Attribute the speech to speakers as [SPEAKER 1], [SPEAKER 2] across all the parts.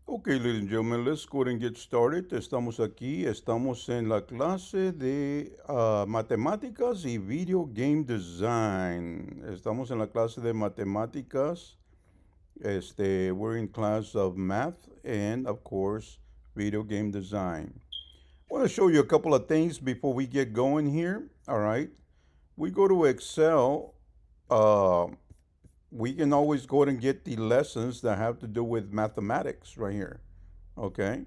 [SPEAKER 1] Okay, ladies and gentlemen, let's go ahead and get started. Estamos aquí, estamos en la clase de matemáticas y video game design. Estamos en la clase de matemáticas. We're in class of math and, of course, video game design. I want to show you a couple of things before we get going here. All right. We go to Excel. Uh, we can always go ahead and get the lessons that have to do with mathematics right here. Okay.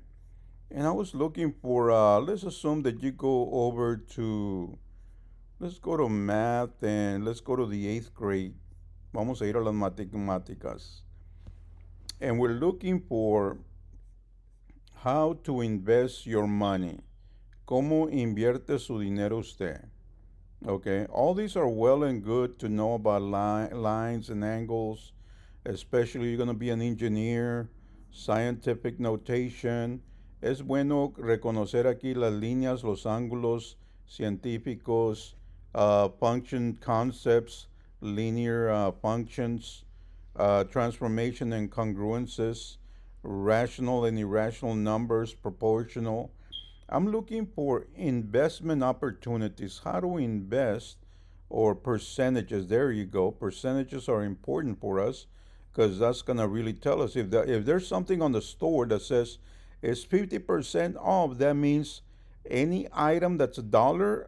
[SPEAKER 1] And I was looking for, let's assume that you go over to, let's go to math and let's go to the 8th grade. Vamos a ir a las matemáticas. And we're looking for how to invest your money. ¿Cómo invierte su dinero usted? Okay, all these are well and good to know about lines and angles, especially you're going to be an engineer, scientific notation. Es bueno reconocer aquí las líneas, los ángulos científicos, function concepts, linear functions, transformation and congruences, rational and irrational numbers, proportional. I'm looking for investment opportunities. How to invest or percentages. There you go. Percentages are important for us because that's going to really tell us if there's something on the store that says it's 50% off, that means any item that's $1,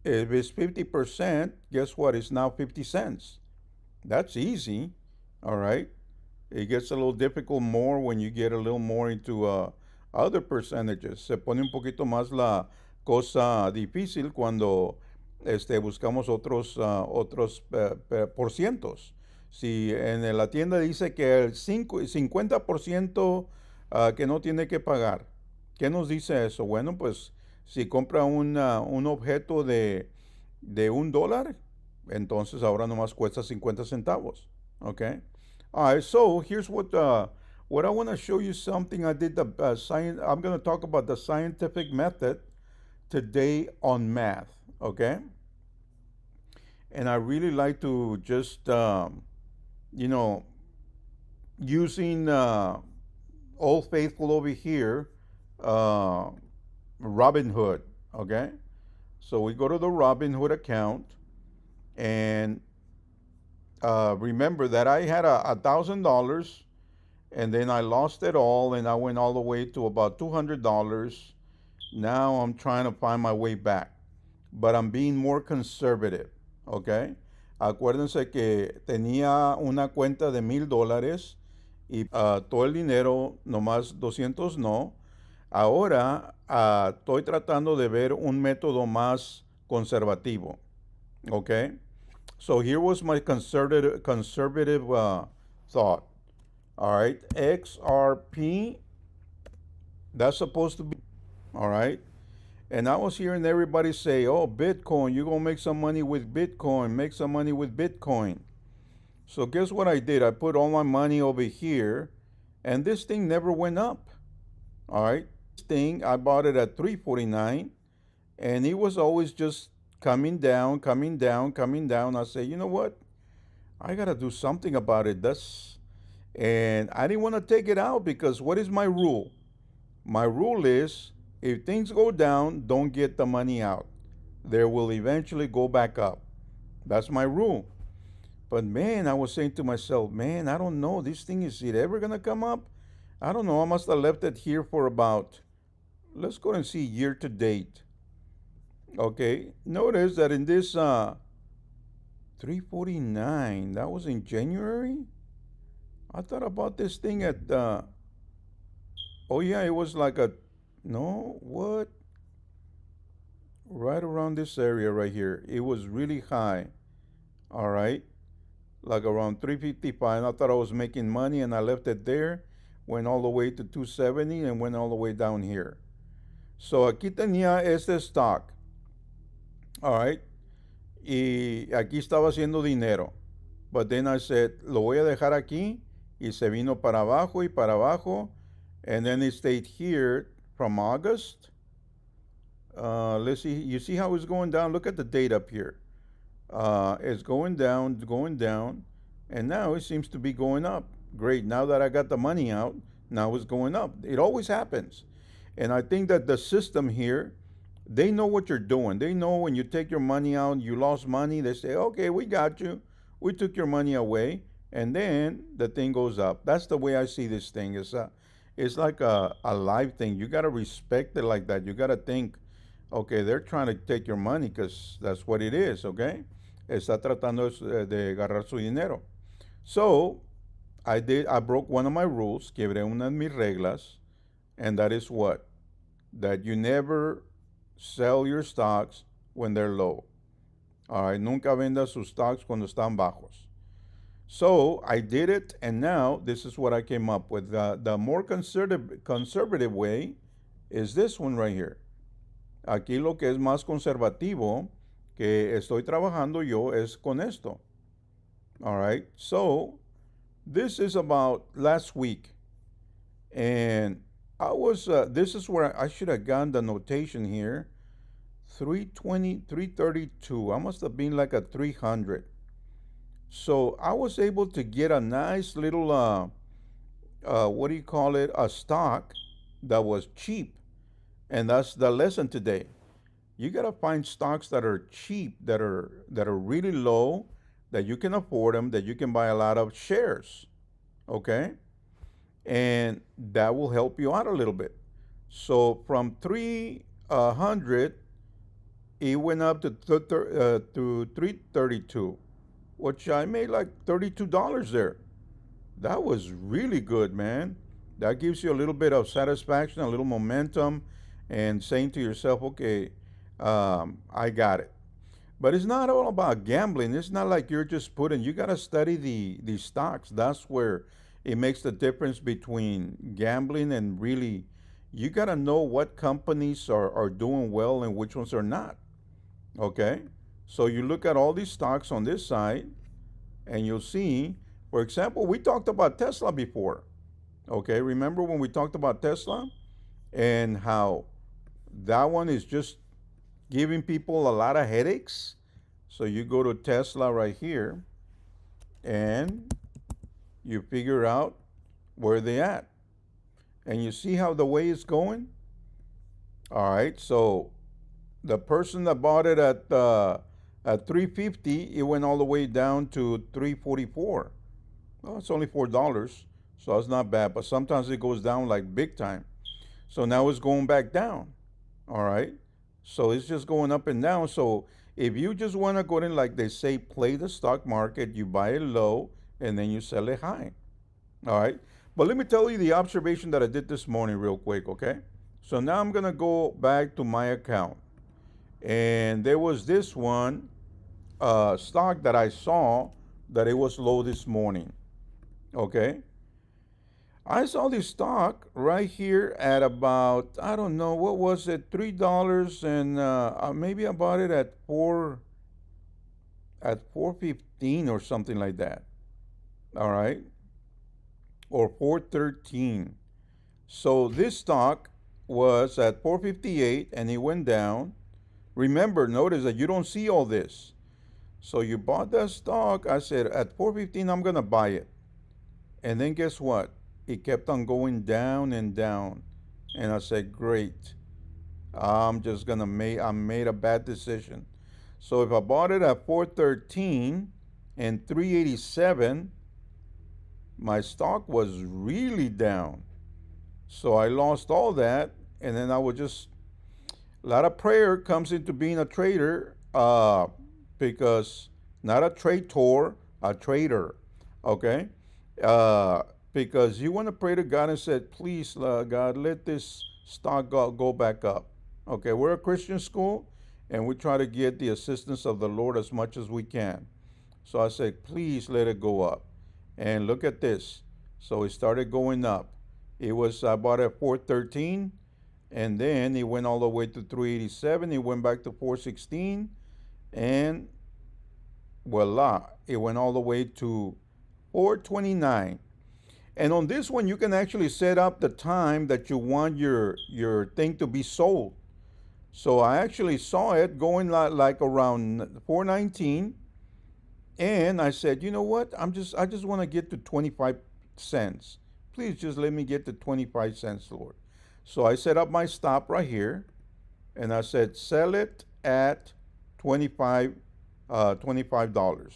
[SPEAKER 1] if it's 50%, guess what? It's now 50 cents. That's easy. All right. It gets a little difficult more when you get a little more into other percentages. Se pone un poquito más la cosa difícil cuando buscamos otros por cientos. Si en la tienda dice que el 50% que no tiene que pagar, ¿qué nos dice eso? Bueno, pues si compra un objeto de $1, entonces ahora nomás cuesta 50 centavos. Okay? All right, so here's what I want to show you something I did the science. I'm going to talk about the scientific method today on math, okay? And I really like to just, you know, using Old Faithful over here, Robinhood, okay? So we go to the Robinhood account, and remember that I had $1,000, and then I lost it all, and I went all the way to about $200. Now I'm trying to find my way back, but I'm being more conservative, okay? Acuérdense que tenía una cuenta de $1,000 y todo el dinero, nomás 200 no. Ahora estoy tratando de ver un método más conservativo, okay? So here was my conservative thought. All right, XRP, that's supposed to be, all right. And I was hearing everybody say, oh, Bitcoin, you're going to make some money with Bitcoin, make some money with Bitcoin. So guess what I did? I put all my money over here, and this thing never went up. All right, this thing, I bought it at $3.49, and it was always just coming down, coming down, coming down. I say, you know what? I got to do something about it. And I didn't want to take it out because what is my rule? My rule is if things go down, don't get the money out. They will eventually go back up. That's my rule. But man, I was saying to myself, man, I don't know. This thing, is it ever going to come up? I don't know. I must have left it here for about, let's go and see year to date. Okay. Notice that in this 349, that was in January. I thought about this thing at, oh yeah, it was like no, what? Right around this area right here. It was really high. All right. Like around 355. I thought I was making money and I left it there. Went all the way to 270 and went all the way down here. So aquí tenía este stock. All right. Y aquí estaba haciendo dinero. But then I said, lo voy a dejar aquí. Y se vino para abajo y para abajo. And then it stayed here from August. Let's see. You see how it's going down? Look at the date up here. It's going down, and now it seems to be going up. Great. Now that I got the money out, Now it's going up. It always happens. And I think that the system here, they know what you're doing. They know when you take your money out, you lost money, they say, okay, we got you. We took your money away. And then the thing goes up. That's the way I see this thing. It's like a live thing. You got to respect it like that. You got to think, okay, they're trying to take your money because that's what it is, okay? Está tratando de agarrar su dinero. So, I broke one of my rules, quebré una de mis reglas, and that is what? That you never sell your stocks when they're low. All right, nunca venda sus stocks cuando están bajos. So I did it, and now this is what I came up with. The more conservative way is this one right here. Aquí lo que es más conservativo que estoy trabajando yo es con esto. All right, so this is about last week, and I was, this is where I should have gotten the notation here. 320, 332. I must have been like a 300. So I was able to get a nice little, what do you call it? A stock that was cheap. And that's the lesson today. You got to find stocks that are cheap, that are really low, that you can afford them, that you can buy a lot of shares. Okay? And that will help you out a little bit. So from 300, it went up to 332, which I made like $32 there. That was really good, man. That gives you a little bit of satisfaction, a little momentum, and saying to yourself, okay, I got it. But it's not all about gambling. It's not like you're just putting, you got to study the stocks. That's where it makes the difference between gambling and really, you got to know what companies are doing well and which ones are not. Okay? So you look at all these stocks on this side, and you'll see, for example, we talked about Tesla before. Okay? Remember when we talked about Tesla and how that one is just giving people a lot of headaches? So you go to Tesla right here and you figure out where they at. And you see how the way it's going? All right, so the person that bought it at 350, it went all the way down to 344. Well, it's only $4, so it's not bad. But sometimes it goes down like big time. So now it's going back down. All right, so it's just going up and down. So if you just want to go in, like they say, play the stock market, you buy it low and then you sell it high. All right, but let me tell you the observation that I did this morning real quick, okay? So now I'm gonna go back to my account, and there was this one stock that I saw that it was low this morning. Okay, I saw this stock right here at about, I don't know, what was it, $3, and maybe I bought it at 4.15 or something like that. All right, or 4.13. So this stock was at 4.58 and it went down. Remember, notice that you don't see all this. So you bought that stock. I said at 4.15 I'm gonna buy it, and then guess what? It kept on going down and down, and I said, great. I'm just gonna I made a bad decision. So if I bought it at 4.13 and 3.87, my stock was really down. So I lost all that, and then I was just, a lot of prayer comes into being a trader, because not a traitor, a trader, okay? Because you want to pray to God and said, please, God, let this stock go back up. Okay, we're a Christian school, and we try to get the assistance of the Lord as much as we can. So I said, please let it go up. And look at this. So it started going up. It was, I bought it at 4.13, and then it went all the way to 3.87. It went back to 4.16, and voila, it went all the way to 4.29. And on this one, you can actually set up the time that you want your thing to be sold. So I actually saw it going like around 4.19, and I said, you know what? I just want to get to 25 cents. Please just let me get the 25 cents, Lord. So I set up my stop right here, and I said, sell it at 25, $25.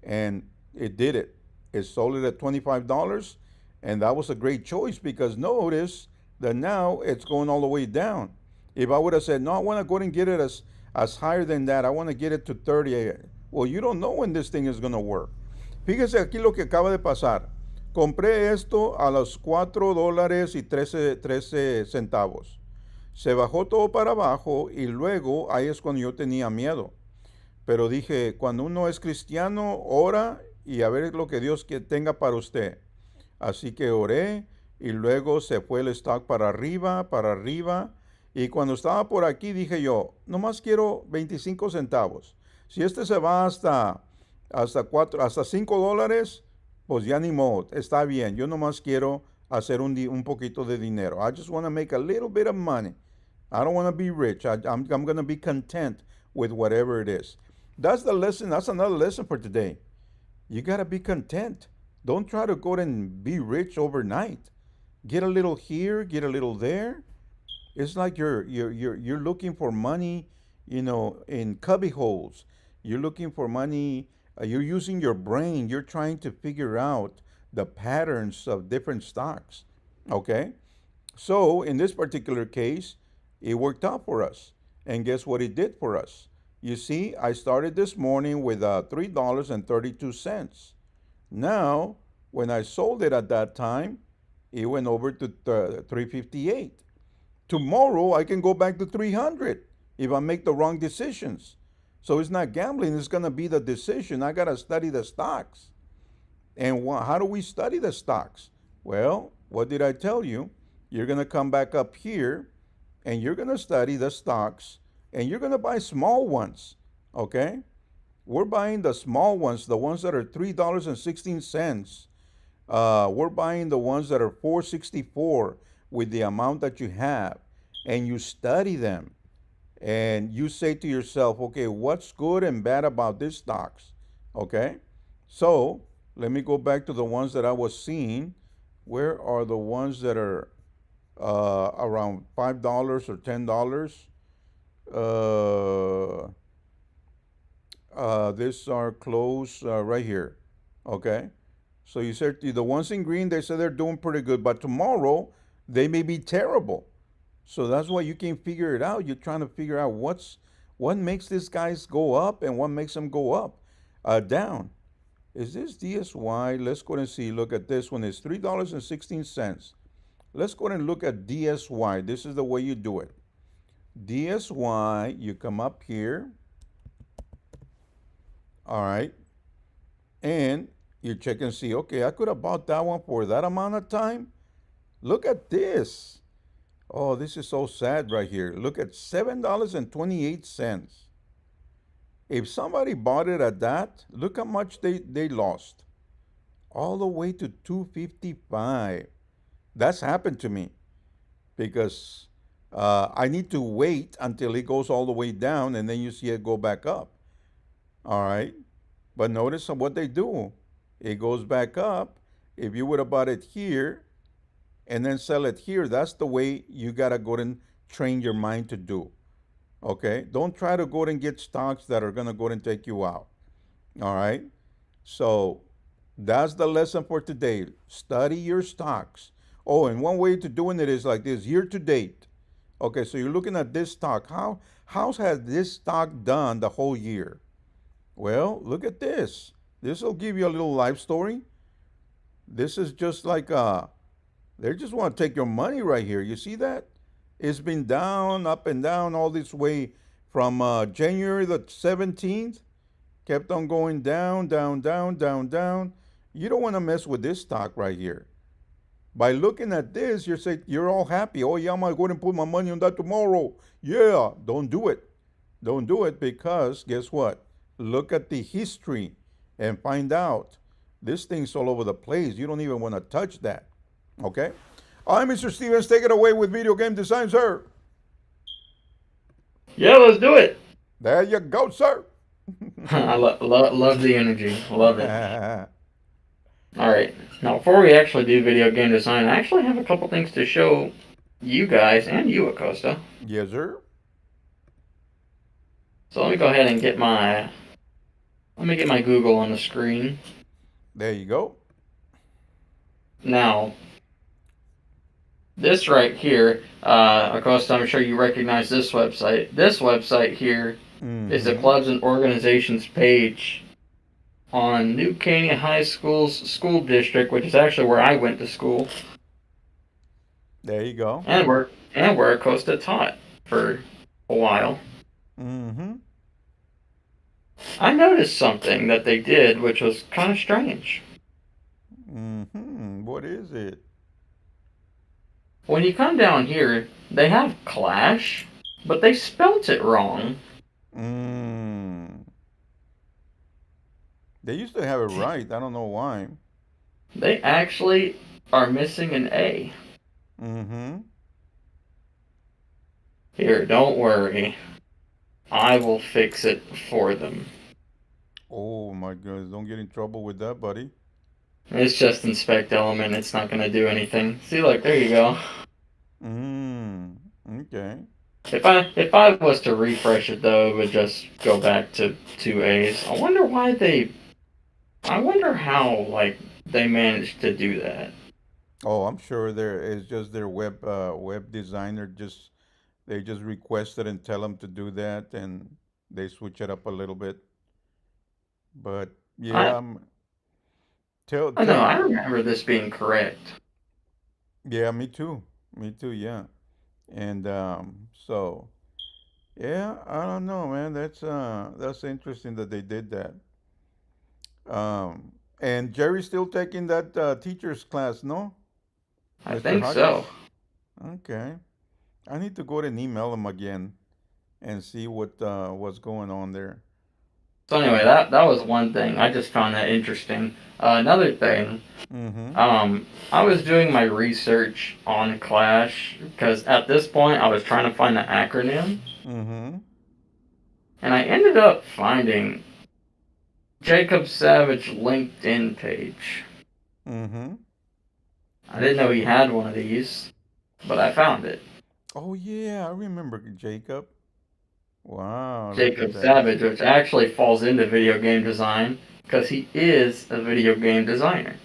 [SPEAKER 1] And it did it. It sold it at $25, and that was a great choice because notice that now it's going all the way down. If I would have said, no, I want to go and get it as higher than that, I want to get it to 30. Well, you don't know when this thing is going to work. Fíjese aquí lo que acaba de pasar. Compré esto a los $4 y 13 centavos. Se bajó todo para abajo y luego ahí es cuando yo tenía miedo. Pero dije, cuando uno es cristiano, ora y a ver lo que Dios que tenga para usted. Así que oré y luego se fue el stock para arriba, para arriba. Y cuando estaba por aquí dije yo, nomás quiero 25 centavos. Si este se va hasta $5, pues ya ni modo, está bien. Yo nomás quiero hacer un poquito de dinero. I just want to make a little bit of money. I don't want to be rich. I'm going to be content with whatever it is. That's the lesson. That's another lesson for today. You got to be content. Don't try to go and be rich overnight. Get a little here, get a little there. It's like you're looking for money, in cubby holes. You're looking for money. You're using your brain. You're trying to figure out the patterns of different stocks. Okay? So in this particular case, it worked out for us. And guess what it did for us? You see, I started this morning with $3.32. Now, when I sold it at that time, it went over to 358. Tomorrow, I can go back to 300 if I make the wrong decisions. So it's not gambling, it's going to be the decision. I got to study the stocks. And how do we study the stocks? Well, what did I tell you? You're going to come back up here and you're going to study the stocks and you're going to buy small ones. Okay? We're buying the small ones, the ones that are $3.16. We're buying the ones that are $4.64 with the amount that you have. And you study them. And you say to yourself, okay, what's good and bad about these stocks? Okay? So let me go back to the ones that I was seeing. Where are the ones that are around $5 or $10? These are close right here. Okay? So you said the ones in green, they said they're doing pretty good, but tomorrow they may be terrible. So that's why you can figure it out. You're trying to figure out what makes these guys go up and what makes them go up, down. Is this DSY? Let's go and see. Look at this one. It's $3.16. Let's go and look at DSY. This is the way you do it. DSY, you come up here. All right. And you check and see, okay, I could have bought that one for that amount of time. Look at this. Oh, this is so sad right here. Look at $7.28. If somebody bought it at that, look how much they lost. All the way to $2.55. That's happened to me because I need to wait until it goes all the way down and then you see it go back up. All right. But notice what they do. It goes back up. If you would have bought it here and then sell it here, that's the way you got to go and train your mind to do. Okay? Don't try to go and get stocks that are going to go and take you out. All right? So that's the lesson for today. Study your stocks. Oh, and one way to doing it is like this, year to date. Okay, so you're looking at this stock. How has this stock done the whole year? Well, look at this. This will give you a little life story. This is just like they just want to take your money right here. You see that? It's been down, up and down all this way from January the 17th. Kept on going down, down, down, down, down. You don't want to mess with this stock right here. By looking at this, you're all happy. Oh, yeah, I'm going to go and put my money on that tomorrow. Yeah, don't do it. Don't do it because guess what? Look at the history and find out. This thing's all over the place. You don't even want to touch that. Okay? All right, Mr. Stevens, take it away with video game design, sir.
[SPEAKER 2] Yeah, let's do it.
[SPEAKER 1] There you go, sir.
[SPEAKER 2] I love the energy. Love it. Alright, now before we actually do video game design, I actually have a couple things to show you guys and you, Acosta.
[SPEAKER 1] Yes, sir.
[SPEAKER 2] So let me go ahead and get my Google on the screen.
[SPEAKER 1] There you go.
[SPEAKER 2] Now, this right here, Acosta, I'm sure you recognize this website. This website here is the
[SPEAKER 1] Mm-hmm.
[SPEAKER 2] clubs and organizations page on New Canaan High School's school district, which is actually where I went to school,
[SPEAKER 1] There you go.
[SPEAKER 2] and where Acosta taught for a while.
[SPEAKER 1] Mm-hmm.
[SPEAKER 2] I noticed something that they did, which was kind of strange.
[SPEAKER 1] Mm-hmm. What is it?
[SPEAKER 2] When you come down here, they have KLAAASH, but they spelt it wrong.
[SPEAKER 1] Mm. They used to have it right. I don't know why.
[SPEAKER 2] They actually are missing an A.
[SPEAKER 1] Mm-hmm.
[SPEAKER 2] Here, don't worry. I will fix it for them.
[SPEAKER 1] Oh my goodness. Don't get in trouble with that, buddy.
[SPEAKER 2] It's just inspect element. It's not going to do anything. See, look, there you go.
[SPEAKER 1] Mm. Okay.
[SPEAKER 2] If I was to refresh it though, it would just go back to two A's. I wonder how they managed to do that.
[SPEAKER 1] Oh, I'm sure there is just their web designer just they just request it and tell them to do that and they switch it up a little bit. But
[SPEAKER 2] I
[SPEAKER 1] yeah, tell
[SPEAKER 2] I know.
[SPEAKER 1] tell
[SPEAKER 2] I remember this being correct.
[SPEAKER 1] yeah, me too. Me too, yeah. And so yeah, I don't know, man. That's interesting that they did that. Um and Jerry's still taking that teacher's class, no?
[SPEAKER 2] I
[SPEAKER 1] Mr.
[SPEAKER 2] think so.
[SPEAKER 1] Hodges? Okay. I need to go ahead and email him again and see what's going on there.
[SPEAKER 2] So anyway, that was one thing. I just found that interesting. Another thing,
[SPEAKER 1] Mm-hmm.
[SPEAKER 2] I was doing my research on Clash because at this point I was trying to find the acronym,
[SPEAKER 1] Mm-hmm.
[SPEAKER 2] and I ended up finding Jacob Savage LinkedIn page.
[SPEAKER 1] Mm-hmm.
[SPEAKER 2] I didn't know he had one of these, but I found it.
[SPEAKER 1] Oh yeah, I remember Jacob. Wow, look at
[SPEAKER 2] Jacob
[SPEAKER 1] that.
[SPEAKER 2] Savage, which actually falls into video game design because he is a video game designer.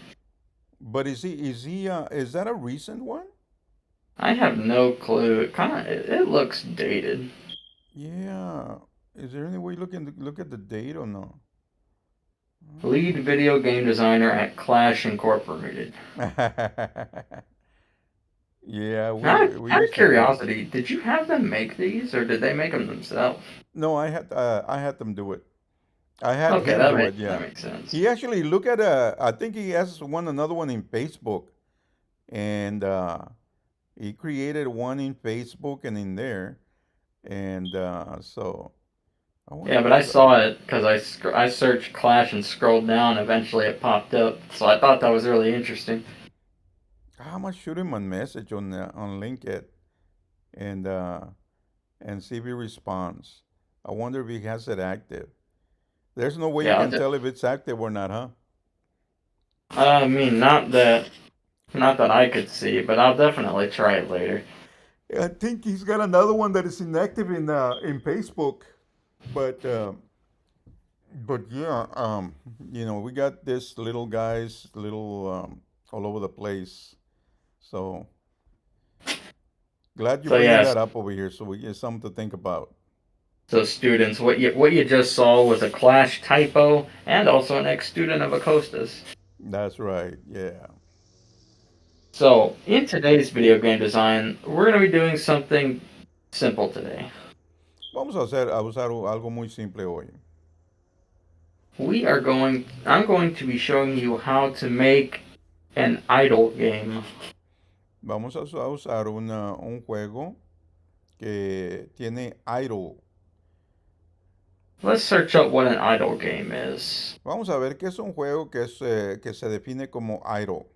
[SPEAKER 1] But is that a recent one?
[SPEAKER 2] I have no clue. It looks dated.
[SPEAKER 1] Yeah. Is there any way you look at the date or no?
[SPEAKER 2] Lead video game designer at Clash Incorporated.
[SPEAKER 1] Yeah, we
[SPEAKER 2] Out of
[SPEAKER 1] used to have.
[SPEAKER 2] curiosity, did you have them make these, or did they make them themselves?
[SPEAKER 1] No, I had them do it. I had
[SPEAKER 2] Okay,
[SPEAKER 1] him
[SPEAKER 2] that
[SPEAKER 1] do
[SPEAKER 2] makes
[SPEAKER 1] it,
[SPEAKER 2] that
[SPEAKER 1] yeah.
[SPEAKER 2] makes sense.
[SPEAKER 1] He actually look at I think he has another one in Facebook and he created one in Facebook and in there and so I wonder
[SPEAKER 2] Yeah, but I
[SPEAKER 1] what
[SPEAKER 2] saw it because I searched Clash and scrolled down. Eventually, it popped up, so I thought that was really interesting.
[SPEAKER 1] how much shoot him a message on LinkedIn and uh and see if he responds. I wonder if he has it active. There's no way you
[SPEAKER 2] Yeah,
[SPEAKER 1] can tell if it's active or not, huh?
[SPEAKER 2] I mean, not that I could see, but I'll definitely try it later.
[SPEAKER 1] I think he's got another one that is inactive in Facebook, but yeah, we got this little guys, little all over the place. So glad you're
[SPEAKER 2] So
[SPEAKER 1] bringing
[SPEAKER 2] yes,
[SPEAKER 1] that up over here, so we get something to think about.
[SPEAKER 2] so students, what you just saw was a Clash typo and also an ex-student of Acosta's.
[SPEAKER 1] That's right. Yeah.
[SPEAKER 2] So in today's video game design, we're going to be doing something simple today.
[SPEAKER 1] A usar algo muy simple hoy.
[SPEAKER 2] I'm going to be showing you how to make an idle game.
[SPEAKER 1] A usar un juego que tiene idle.
[SPEAKER 2] Let's search up what an idle game is.
[SPEAKER 1] Vamos a ver qué es un juego que se define como idle.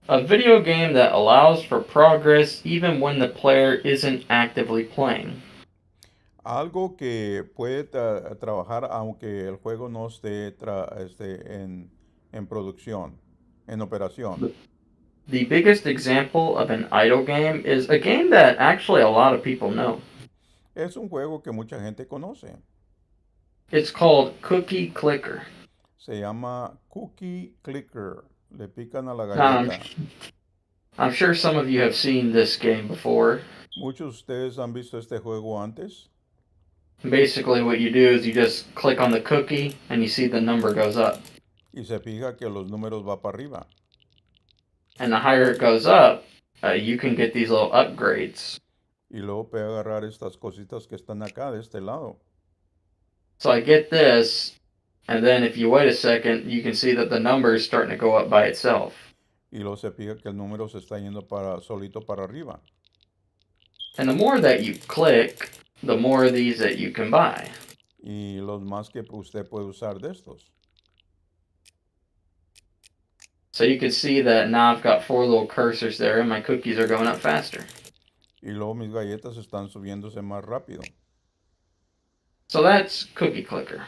[SPEAKER 2] A video game that allows for progress even when the player isn't actively playing.
[SPEAKER 1] Algo que puede trabajar aunque el juego no esté en producción, en operación.
[SPEAKER 2] The biggest example of an idle game is a game that actually a lot of people know.
[SPEAKER 1] Es un juego que mucha gente conoce.
[SPEAKER 2] It's called Cookie Clicker.
[SPEAKER 1] Se llama Cookie Clicker. Le pican a la
[SPEAKER 2] Now,
[SPEAKER 1] galleta.
[SPEAKER 2] I'm sure some of you have seen this game before.
[SPEAKER 1] Muchos de ustedes han visto este juego antes.
[SPEAKER 2] Basically, what you do is you just click on the cookie and you see the number goes up.
[SPEAKER 1] Y se fija que los números va para arriba.
[SPEAKER 2] And the higher it goes up, you can get these little upgrades.
[SPEAKER 1] Y luego puede agarrar estas cositas que están acá de este lado.
[SPEAKER 2] So I get this, and then if you wait a second, you can see that the number is starting to go up by itself.
[SPEAKER 1] Y luego se fija que el número se está yendo solito para arriba.
[SPEAKER 2] And the more that you click, the more of these that you can buy.
[SPEAKER 1] Y los más que usted puede usar de estos.
[SPEAKER 2] So you can see that now I've got 4 little cursors there, and my cookies are going up faster.
[SPEAKER 1] Y luego mis galletas están subiéndose más rápido.
[SPEAKER 2] So that's Cookie Clicker.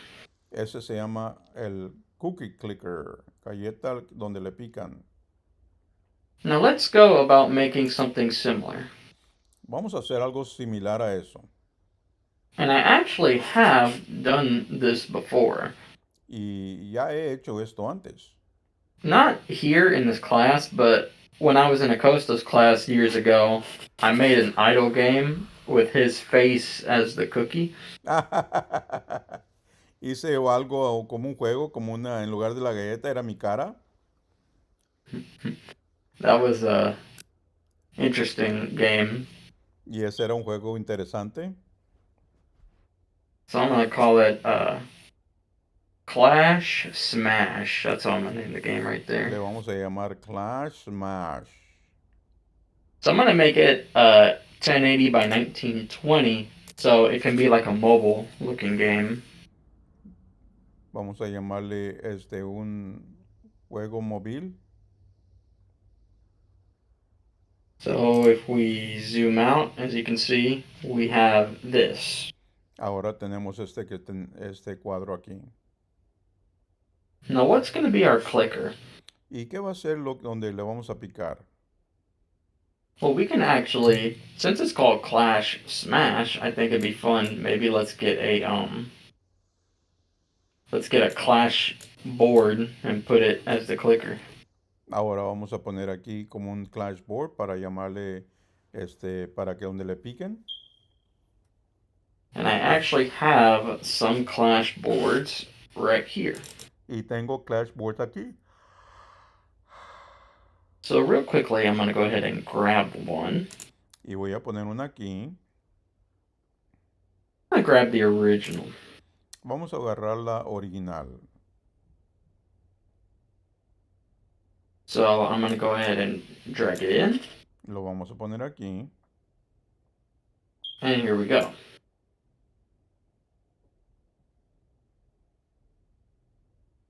[SPEAKER 1] Ese se llama el Cookie Clicker, galleta donde le pican.
[SPEAKER 2] Now let's go about making something similar.
[SPEAKER 1] Vamos a hacer algo similar a eso.
[SPEAKER 2] And I actually have done this before.
[SPEAKER 1] Y ya he hecho esto antes.
[SPEAKER 2] Not here in this class, but when I was in Acosta's class years ago, I made an idle game with his face as the cookie.
[SPEAKER 1] Hice algo como un juego, en lugar de la galleta era mi cara.
[SPEAKER 2] That was a interesting game.
[SPEAKER 1] Y ese era un juego interesante.
[SPEAKER 2] So I'm gonna call it KLAAASH Smash. That's how I'm gonna name the game right there.
[SPEAKER 1] Le vamos a llamar KLAAASH Smash.
[SPEAKER 2] So I'm gonna make it 1080 by 1920, so it can be like a mobile-looking game.
[SPEAKER 1] Vamos a llamarle un juego móvil.
[SPEAKER 2] So if we zoom out, as you can see, we have this.
[SPEAKER 1] Ahora tenemos este cuadro aquí.
[SPEAKER 2] Now what's going to be our clicker?
[SPEAKER 1] ¿Y qué va a ser donde le vamos a picar?
[SPEAKER 2] Well, we can actually, since it's called KLAAASH Smash, I think it'd be fun. Maybe let's get a Clash board and put it as the clicker.
[SPEAKER 1] Ahora vamos a poner aquí como un Clash board para llamarle para que donde le piquen.
[SPEAKER 2] And I actually have some Clash boards right here.
[SPEAKER 1] Y tengo Clash boards aquí.
[SPEAKER 2] So real quickly, I'm going to go ahead and grab one.
[SPEAKER 1] Y voy a poner una aquí.
[SPEAKER 2] I'm going to grab the original.
[SPEAKER 1] Vamos a agarrar la original.
[SPEAKER 2] So I'm going to go ahead and drag it in.
[SPEAKER 1] Lo vamos a poner aquí.
[SPEAKER 2] And here we go.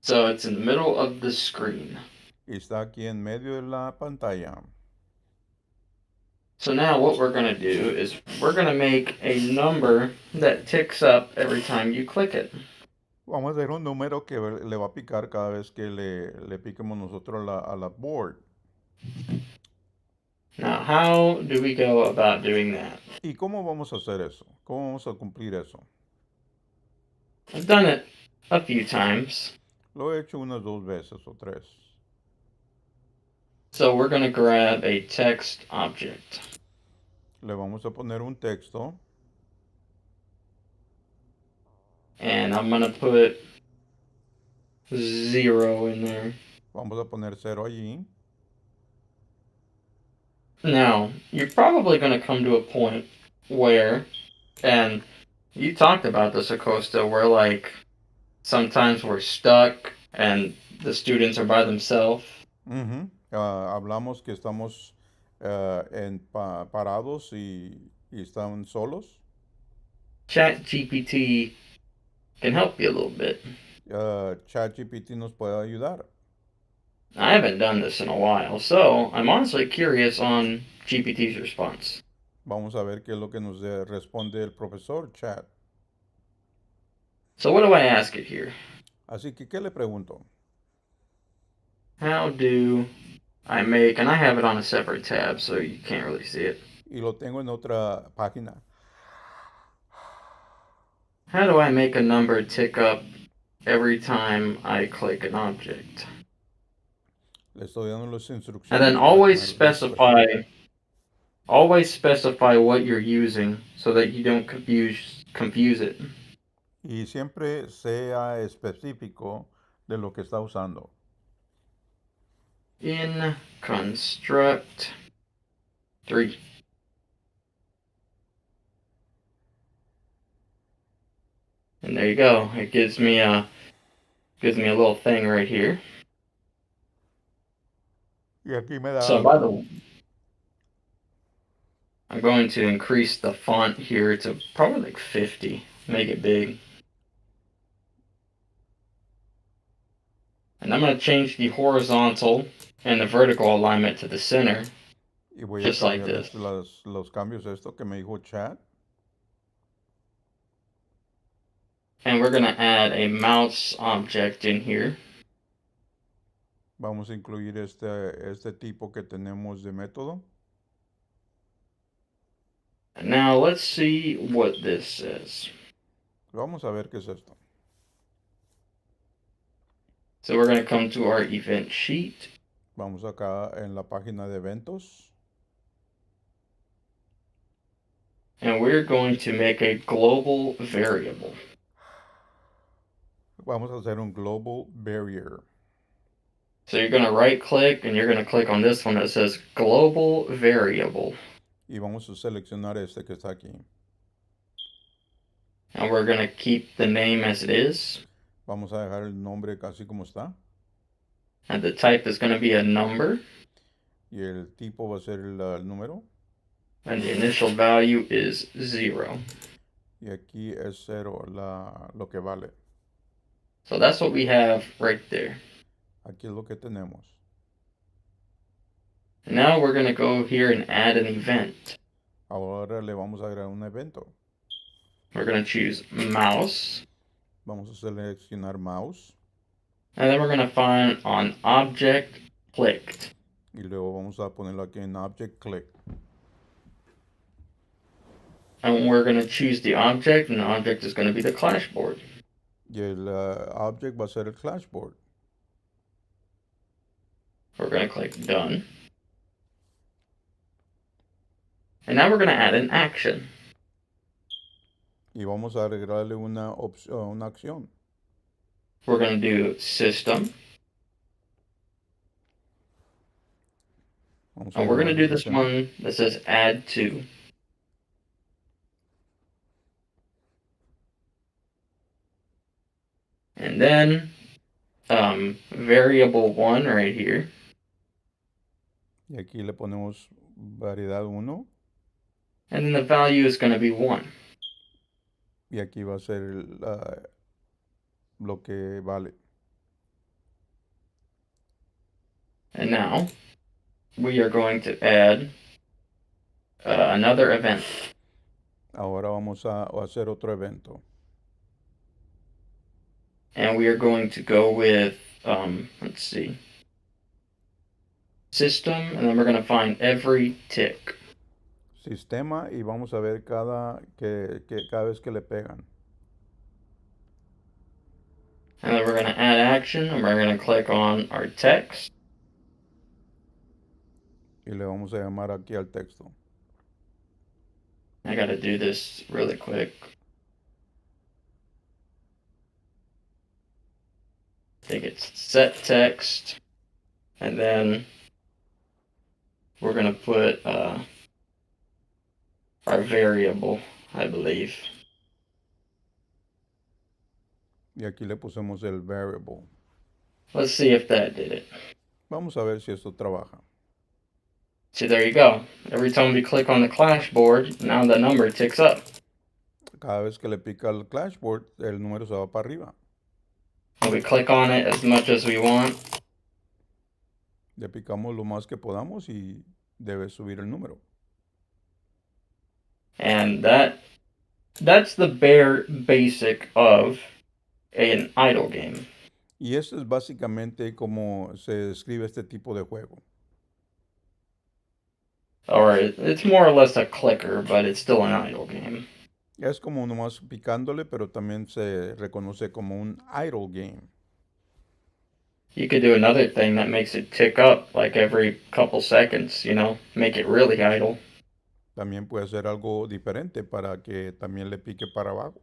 [SPEAKER 2] So it's in the middle of the screen.
[SPEAKER 1] Y está aquí en medio de la pantalla.
[SPEAKER 2] So now what we're going to do is we're going to make a number that ticks up every time you click it.
[SPEAKER 1] Vamos a hacer un número que le va a picar cada vez que le piquemos nosotros a la board.
[SPEAKER 2] Now, how do we go about doing that?
[SPEAKER 1] ¿Y cómo vamos a hacer eso? ¿Cómo vamos a cumplir eso?
[SPEAKER 2] I've done it a few times.
[SPEAKER 1] Lo he hecho unas 2 veces o 3.
[SPEAKER 2] So we're going to grab a text object.
[SPEAKER 1] Le vamos a poner un texto.
[SPEAKER 2] And I'm going to put 0 in there.
[SPEAKER 1] Vamos a poner 0 allí.
[SPEAKER 2] Now, you're probably going to come to a point where, and you talked about this, Acosta, where like sometimes we're stuck and the students are by themselves.
[SPEAKER 1] Hablamos que estamos parados y están solos.
[SPEAKER 2] ChatGPT can help you a little bit.
[SPEAKER 1] ChatGPT nos puede ayudar.
[SPEAKER 2] I haven't done this in a while, so I'm honestly curious on GPT's response.
[SPEAKER 1] Vamos a ver qué es lo que nos responde el profesor Chat.
[SPEAKER 2] So what do I ask it here?
[SPEAKER 1] Así que, ¿qué le pregunto?
[SPEAKER 2] How do I make, and I have it on a separate tab, so you can't really see it.
[SPEAKER 1] Y lo tengo en otra página.
[SPEAKER 2] How do I make a number tick up every time I click an object?
[SPEAKER 1] Le estoy dando las
[SPEAKER 2] And
[SPEAKER 1] instrucciones
[SPEAKER 2] then
[SPEAKER 1] para que me respuesta.
[SPEAKER 2] always specify what you're using so that you don't confuse it.
[SPEAKER 1] Y siempre sea específico de lo que está usando.
[SPEAKER 2] In construct 3. And there you go. It gives me a little thing right here.
[SPEAKER 1] Y aquí me da.
[SPEAKER 2] So by the way, I'm going to increase the font here to probably like 50. Make it big. And I'm going to change the horizontal and the vertical alignment to the center.
[SPEAKER 1] Y voy
[SPEAKER 2] Just
[SPEAKER 1] a
[SPEAKER 2] like
[SPEAKER 1] cambiarles
[SPEAKER 2] this.
[SPEAKER 1] los cambios esto que me dijo chat.
[SPEAKER 2] And we're going to add a mouse object in here.
[SPEAKER 1] Vamos a incluir este tipo que tenemos de método.
[SPEAKER 2] And now let's see what this says.
[SPEAKER 1] Vamos a ver qué es esto.
[SPEAKER 2] So we're going to come to our event sheet.
[SPEAKER 1] Vamos acá en la página de eventos.
[SPEAKER 2] And we're going to make a global variable.
[SPEAKER 1] Vamos a hacer un global barrier.
[SPEAKER 2] So you're going to right click and you're going to click on this one that says global variable.
[SPEAKER 1] Y vamos a seleccionar este que está aquí.
[SPEAKER 2] And we're going to keep the name as it is.
[SPEAKER 1] Vamos a dejar el nombre casi como está.
[SPEAKER 2] And the type is going to be a number.
[SPEAKER 1] Y el tipo va a ser el número.
[SPEAKER 2] And the initial value is 0.
[SPEAKER 1] Y aquí es 0 lo que vale.
[SPEAKER 2] So that's what we have right there.
[SPEAKER 1] Aquí es lo que tenemos.
[SPEAKER 2] And now we're going to go here and add an event.
[SPEAKER 1] Ahora le vamos a agregar un evento.
[SPEAKER 2] We're going to choose mouse.
[SPEAKER 1] Vamos a seleccionar mouse.
[SPEAKER 2] And then we're going to find on object clicked.
[SPEAKER 1] Y luego vamos a ponerlo aquí en object click.
[SPEAKER 2] And we're going to choose the object, and the object is going to be the clash board.
[SPEAKER 1] Y el object va a ser el clash board.
[SPEAKER 2] We're going to click done. And now we're going to add an action.
[SPEAKER 1] Y vamos a agregarle una acción.
[SPEAKER 2] We're going to do system. And we're going to do this one that says add to. And then variable 1 right here.
[SPEAKER 1] Y aquí le ponemos variedad 1.
[SPEAKER 2] And then the value is going to be 1.
[SPEAKER 1] Y aquí va a ser lo que vale.
[SPEAKER 2] And now we are going to add another event.
[SPEAKER 1] Ahora vamos a hacer otro evento.
[SPEAKER 2] And we are going to go with, let's see, system, and then we're going to find every tick.
[SPEAKER 1] Sistema, y vamos a ver cada vez que le pegan.
[SPEAKER 2] And then we're going to add action, and we're going to click on our text.
[SPEAKER 1] Y le vamos a llamar aquí al texto.
[SPEAKER 2] I got to do this really quick. I think it's set text, and then we're going to put our variable, I believe.
[SPEAKER 1] Y aquí le pusimos el variable.
[SPEAKER 2] Let's see if that did it.
[SPEAKER 1] Vamos a ver si esto trabaja.
[SPEAKER 2] See, there you go. Every time we click on the clash board, now the number ticks up.
[SPEAKER 1] Cada vez que le pica al clash board, el número se va para arriba.
[SPEAKER 2] And we click on it as much as we want.
[SPEAKER 1] Le picamos lo más que podamos y debe subir el número.
[SPEAKER 2] And that's the bare basic of an idle game.
[SPEAKER 1] Y eso es básicamente como se describe este tipo de juego.
[SPEAKER 2] Or it's more or less a clicker, but it's still an idle game.
[SPEAKER 1] Es como nomás picándole, pero también se reconoce como un idle game.
[SPEAKER 2] You could do another thing that makes it tick up like every couple seconds, make it really idle.
[SPEAKER 1] También puede ser algo diferente para que también le pique para abajo.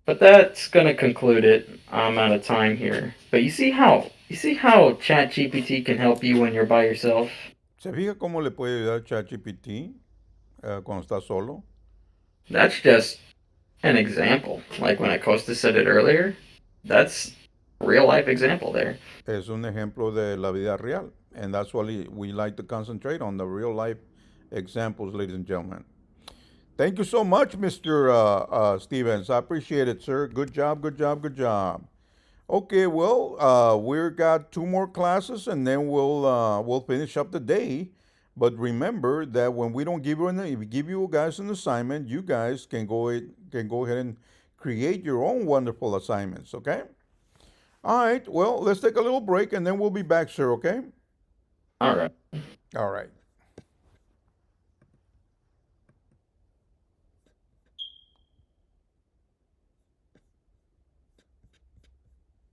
[SPEAKER 2] But that's gonna conclude it. I'm out of time here. But you see how ChatGPT can help you when you're by yourself?
[SPEAKER 1] ¿Se fija cómo le puede ayudar ChatGPT cuando está solo?
[SPEAKER 2] That's just an example. Like when Acosta said it earlier, that's real life example there.
[SPEAKER 1] Es un ejemplo de la vida real. And that's what we like to concentrate on, the real life examples, ladies and gentlemen. Thank you so much, Mr. Stevens. I appreciate it, sir. Good job, good job, good job. Okay, well, we've got two more classes, and then we'll finish up the day. But remember that when we don't give if we give you guys an assignment, you guys can go ahead and create your own wonderful assignments. Okay. All right. Well, let's take a little break, and then we'll be back, sir. Okay.
[SPEAKER 2] All right.
[SPEAKER 1] All right.